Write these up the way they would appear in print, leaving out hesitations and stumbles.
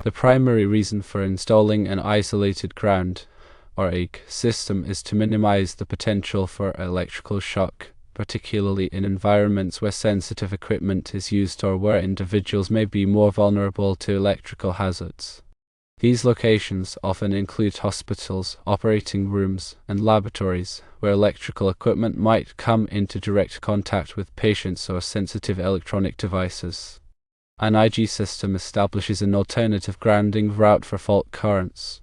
The primary reason for installing an isolated ground or AIG system is to minimize the potential for electrical shock, particularly in environments where sensitive equipment is used or where individuals may be more vulnerable to electrical hazards. These locations often include hospitals, operating rooms, and laboratories, where electrical equipment might come into direct contact with patients or sensitive electronic devices. An IG system establishes an alternative grounding route for fault currents.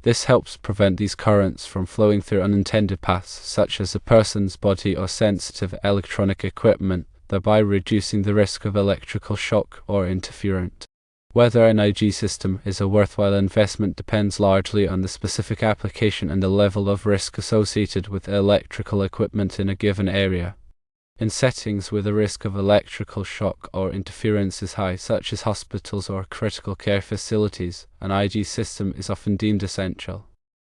This helps prevent these currents from flowing through unintended paths, such as a person's body or sensitive electronic equipment, thereby reducing the risk of electrical shock or interference. Whether an IG system is a worthwhile investment depends largely on the specific application and the level of risk associated with electrical equipment in a given area. In settings where the risk of electrical shock or interference is high, such as hospitals or critical care facilities, an IG system is often deemed essential.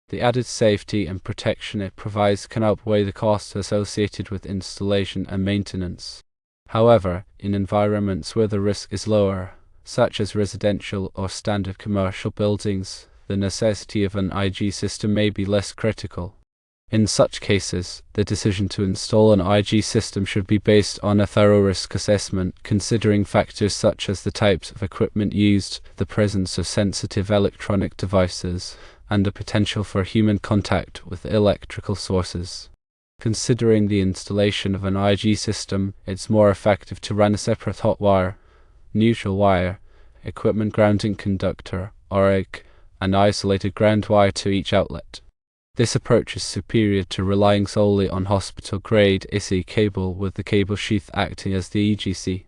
The added safety and protection it provides can outweigh the costs associated with installation and maintenance. However, in environments where the risk is lower, such as residential or standard commercial buildings, the necessity of an IG system may be less critical. In such cases, the decision to install an IG system should be based on a thorough risk assessment, considering factors such as the types of equipment used, the presence of sensitive electronic devices, and the potential for human contact with electrical sources. Considering the installation of an IG system, it's more effective to run a separate hot wire, neutral wire, equipment grounding conductor, or an isolated ground wire to each outlet. This approach is superior to relying solely on hospital-grade AC cable with the cable sheath acting as the EGC.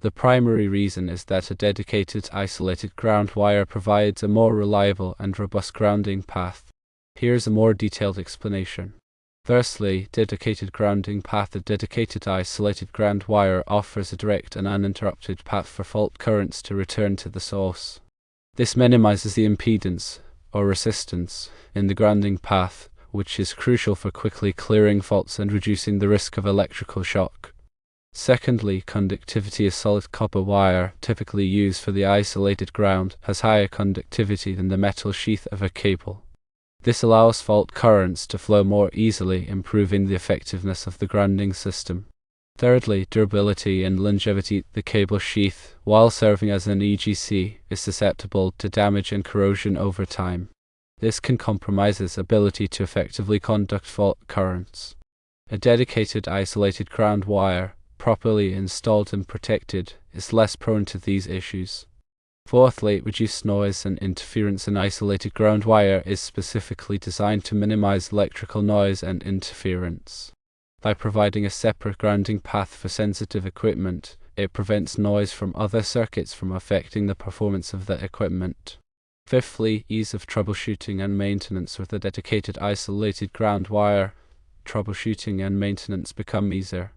The primary reason is that a dedicated isolated ground wire provides a more reliable and robust grounding path. Here's a more detailed explanation. Firstly, dedicated grounding path. A dedicated isolated ground wire offers a direct and uninterrupted path for fault currents to return to the source. This minimizes the impedance, or resistance, in the grounding path, which is crucial for quickly clearing faults and reducing the risk of electrical shock. Secondly, conductivity. A solid copper wire, typically used for the isolated ground, has higher conductivity than the metal sheath of a cable. This allows fault currents to flow more easily, improving the effectiveness of the grounding system. Thirdly, durability and longevity. The cable sheath, while serving as an EGC, is susceptible to damage and corrosion over time. This can compromise its ability to effectively conduct fault currents. A dedicated isolated ground wire, properly installed and protected, is less prone to these issues. Fourthly, reduced noise and interference. An isolated ground wire is specifically designed to minimize electrical noise and interference. By providing a separate grounding path for sensitive equipment, it prevents noise from other circuits from affecting the performance of the equipment. Fifthly, ease of troubleshooting and maintenance. With a dedicated isolated ground wire, troubleshooting and maintenance become easier.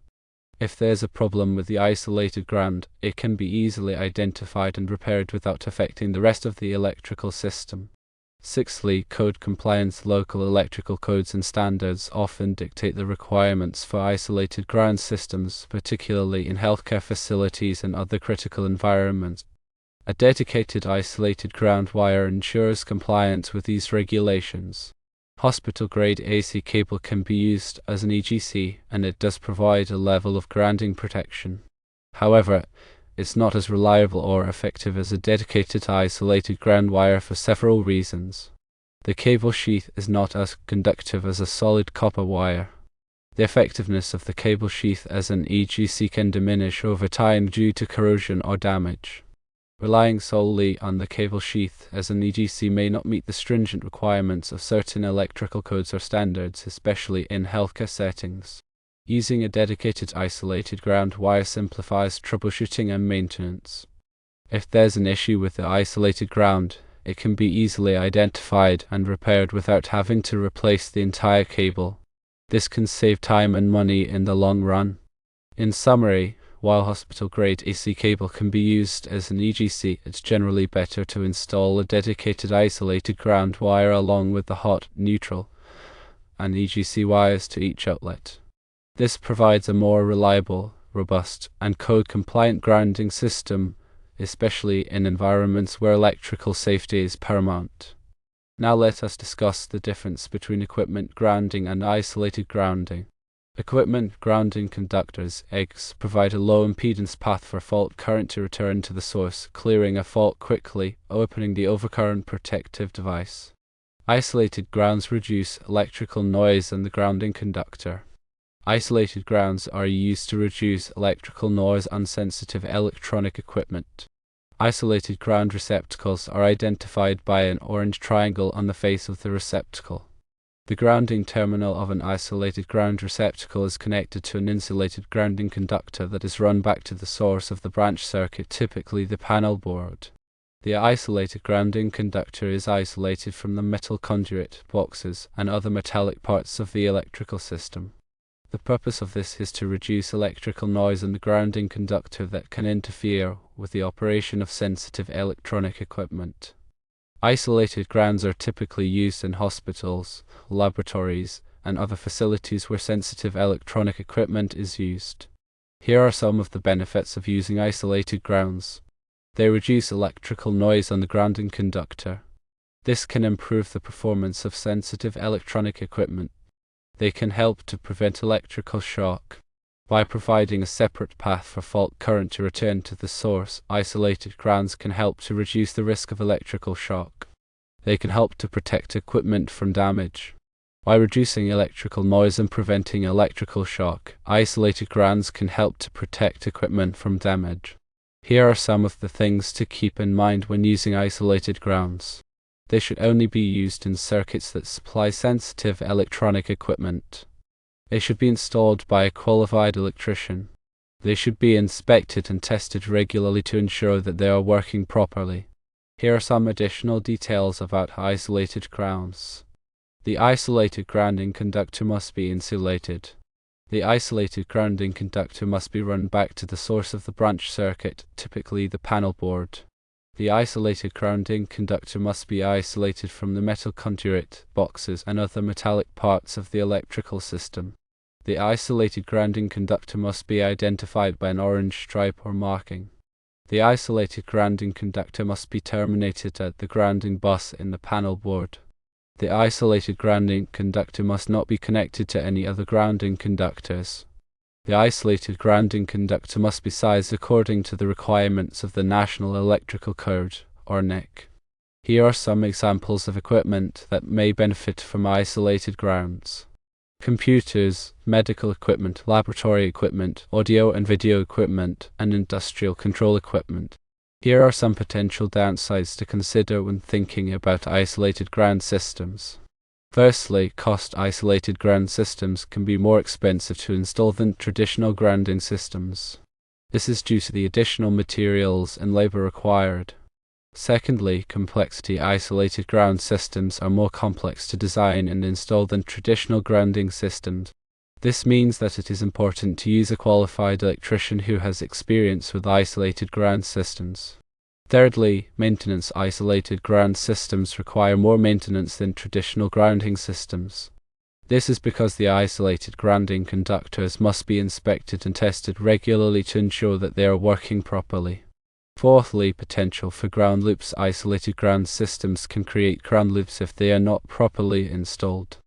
If there's a problem with the isolated ground, it can be easily identified and repaired without affecting the rest of the electrical system. Sixthly, code compliance. Local electrical codes and standards often dictate the requirements for isolated ground systems, particularly in healthcare facilities and other critical environments. A dedicated isolated ground wire ensures compliance with these regulations. Hospital-grade AC cable can be used as an EGC, and it does provide a level of grounding protection. However, it's not as reliable or effective as a dedicated isolated ground wire for several reasons. The cable sheath is not as conductive as a solid copper wire. The effectiveness of the cable sheath as an EGC can diminish over time due to corrosion or damage. Relying solely on the cable sheath as an EGC may not meet the stringent requirements of certain electrical codes or standards, especially in healthcare settings. Using a dedicated isolated ground wire simplifies troubleshooting and maintenance. If there's an issue with the isolated ground, it can be easily identified and repaired without having to replace the entire cable. This can save time and money in the long run. In summary, while hospital-grade AC cable can be used as an EGC, it's generally better to install a dedicated isolated ground wire along with the hot, neutral, and EGC wires to each outlet. This provides a more reliable, robust, and code-compliant grounding system, especially in environments where electrical safety is paramount. Now let us discuss the difference between equipment grounding and isolated grounding. Equipment grounding conductors, EGs, provide a low impedance path for fault current to return to the source, clearing a fault quickly, opening the overcurrent protective device. Isolated grounds reduce electrical noise in the grounding conductor. Isolated grounds are used to reduce electrical noise on sensitive electronic equipment. Isolated ground receptacles are identified by an orange triangle on the face of the receptacle. The grounding terminal of an isolated ground receptacle is connected to an insulated grounding conductor that is run back to the source of the branch circuit, typically the panel board. The isolated grounding conductor is isolated from the metal conduit, boxes, and other metallic parts of the electrical system. The purpose of this is to reduce electrical noise in the grounding conductor that can interfere with the operation of sensitive electronic equipment. Isolated grounds are typically used in hospitals, laboratories, and other facilities where sensitive electronic equipment is used. Here are some of the benefits of using isolated grounds. They reduce electrical noise on the grounding conductor. This can improve the performance of sensitive electronic equipment. They can help to prevent electrical shock. By providing a separate path for fault current to return to the source, isolated grounds can help to reduce the risk of electrical shock. They can help to protect equipment from damage. By reducing electrical noise and preventing electrical shock, isolated grounds can help to protect equipment from damage. Here are some of the things to keep in mind when using isolated grounds. They should only be used in circuits that supply sensitive electronic equipment. They should be installed by a qualified electrician. They should be inspected and tested regularly to ensure that they are working properly. Here are some additional details about isolated grounds. The isolated grounding conductor must be insulated. The isolated grounding conductor must be run back to the source of the branch circuit, typically the panel board. The isolated grounding conductor must be isolated from the metal conduit, boxes, and other metallic parts of the electrical system. The isolated grounding conductor must be identified by an orange stripe or marking. The isolated grounding conductor must be terminated at the grounding bus in the panel board. The isolated grounding conductor must not be connected to any other grounding conductors. The isolated grounding conductor must be sized according to the requirements of the National Electrical Code, or NEC. Here are some examples of equipment that may benefit from isolated grounds. Computers, medical equipment, laboratory equipment, audio and video equipment, and industrial control equipment. Here are some potential downsides to consider when thinking about isolated ground systems. Firstly, cost-isolated ground systems can be more expensive to install than traditional grounding systems. This is due to the additional materials and labor required. Secondly, complexity-isolated ground systems are more complex to design and install than traditional grounding systems. This means that it is important to use a qualified electrician who has experience with isolated ground systems. Thirdly, maintenance-isolated ground systems require more maintenance than traditional grounding systems. This is because the isolated grounding conductors must be inspected and tested regularly to ensure that they are working properly. Fourthly, potential for ground loops. Isolated ground systems can create ground loops if they are not properly installed.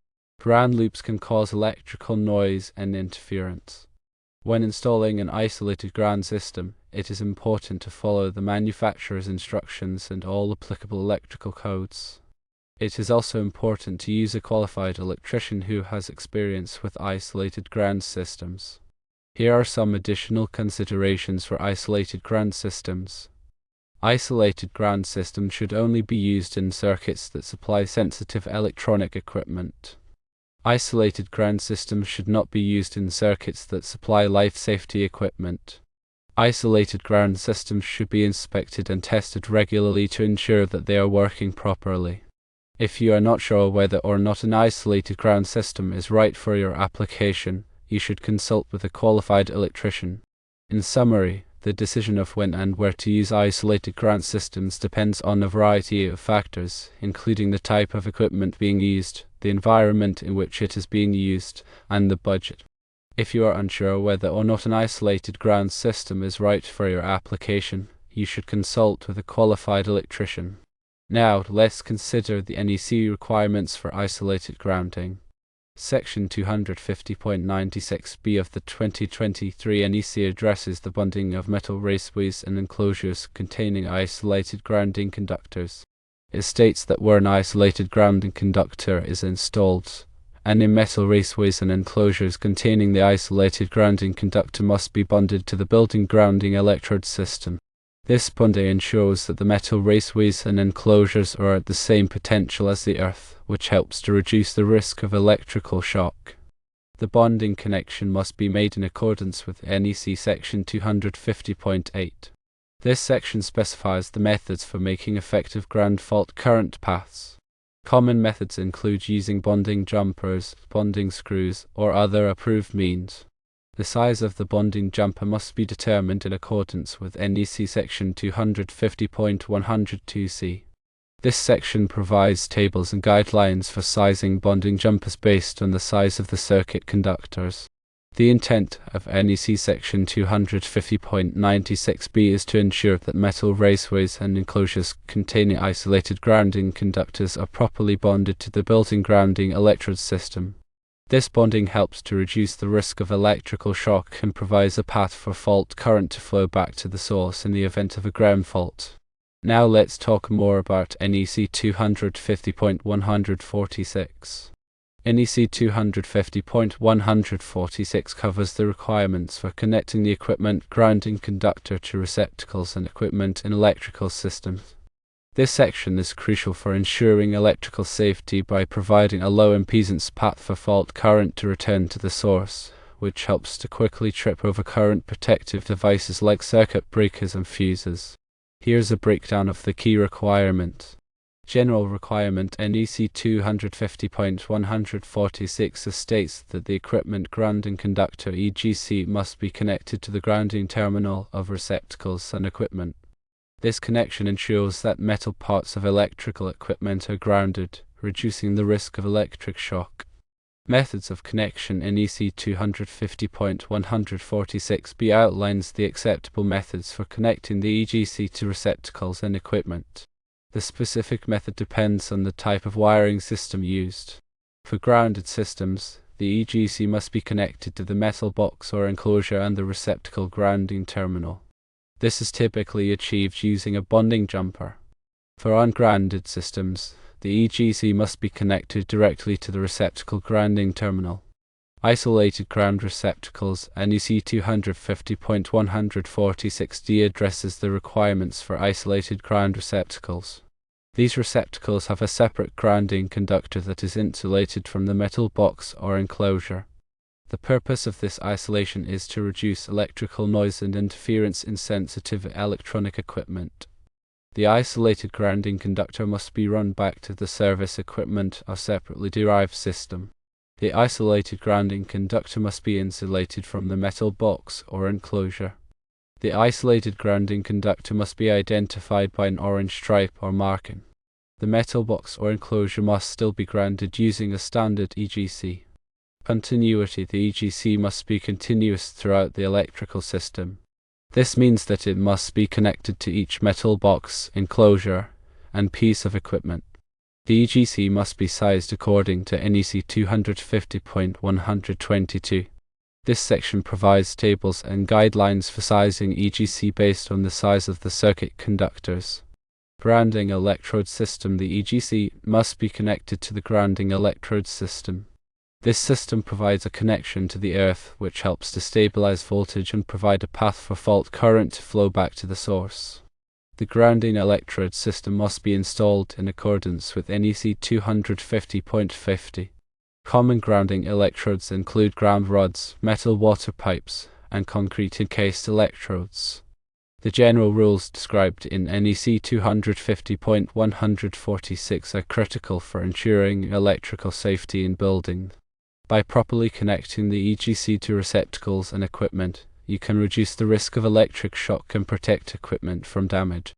Ground loops can cause electrical noise and interference. When installing an isolated ground system, it is important to follow the manufacturer's instructions and all applicable electrical codes. It is also important to use a qualified electrician who has experience with isolated ground systems. Here are some additional considerations for isolated ground systems. Isolated ground systems should only be used in circuits that supply sensitive electronic equipment. Isolated ground systems should not be used in circuits that supply life safety equipment. Isolated ground systems should be inspected and tested regularly to ensure that they are working properly. If you are not sure whether or not an isolated ground system is right for your application, you should consult with a qualified electrician. In summary, the decision of when and where to use isolated ground systems depends on a variety of factors, including the type of equipment being used, the environment in which it is being used, and the budget. If you are unsure whether or not an isolated ground system is right for your application, you should consult with a qualified electrician. Now, let's consider the NEC requirements for isolated grounding. Section 250.96b of the 2023 NEC addresses the bonding of metal raceways and enclosures containing isolated grounding conductors. It states that where an isolated grounding conductor is installed, any metal raceways and enclosures containing the isolated grounding conductor must be bonded to the building grounding electrode system. This bonding ensures that the metal raceways and enclosures are at the same potential as the earth, which helps to reduce the risk of electrical shock. The bonding connection must be made in accordance with NEC section 250.8. This section specifies the methods for making effective ground fault current paths. Common methods include using bonding jumpers, bonding screws, or other approved means. The size of the bonding jumper must be determined in accordance with NEC section 250.102c. This section provides tables and guidelines for sizing bonding jumpers based on the size of the circuit conductors. The intent of NEC section 250.96b is to ensure that metal raceways and enclosures containing isolated grounding conductors are properly bonded to the building grounding electrode system. This bonding helps to reduce the risk of electrical shock and provides a path for fault current to flow back to the source in the event of a ground fault. Now let's talk more about NEC 250.146. NEC 250.146 covers the requirements for connecting the equipment grounding conductor to receptacles and equipment in electrical systems. This section is crucial for ensuring electrical safety by providing a low impedance path for fault current to return to the source, which helps to quickly trip over current protective devices like circuit breakers and fuses. Here's a breakdown of the key requirements. General requirement NEC 250.146 states that the equipment grounding conductor EGC must be connected to the grounding terminal of receptacles and equipment. This connection ensures that metal parts of electrical equipment are grounded, reducing the risk of electric shock. Methods of connection NEC 250.146b outlines the acceptable methods for connecting the EGC to receptacles and equipment. The specific method depends on the type of wiring system used. For grounded systems, the EGC must be connected to the metal box or enclosure and the receptacle grounding terminal. This is typically achieved using a bonding jumper. For ungrounded systems, the EGC must be connected directly to the receptacle grounding terminal. Isolated ground receptacles NEC 250.146d addresses the requirements for isolated ground receptacles. These receptacles have a separate grounding conductor that is insulated from the metal box or enclosure. The purpose of this isolation is to reduce electrical noise and interference in sensitive electronic equipment. The isolated grounding conductor must be run back to the service equipment or separately derived system. The isolated grounding conductor must be insulated from the metal box or enclosure. The isolated grounding conductor must be identified by an orange stripe or marking. The metal box or enclosure must still be grounded using a standard EGC. Continuity: the EGC must be continuous throughout the electrical system. This means that it must be connected to each metal box, enclosure, and piece of equipment. The EGC must be sized according to NEC 250.122. This section provides tables and guidelines for sizing EGC based on the size of the circuit conductors. Grounding electrode system: the EGC must be connected to the grounding electrode system. This system provides a connection to the earth, which helps to stabilize voltage and provide a path for fault current to flow back to the source. The grounding electrode system must be installed in accordance with NEC 250.50. Common grounding electrodes include ground rods, metal water pipes, and concrete encased electrodes. The general rules described in NEC 250.146 are critical for ensuring electrical safety in buildings. By properly connecting the EGC to receptacles and equipment, you can reduce the risk of electric shock and protect equipment from damage.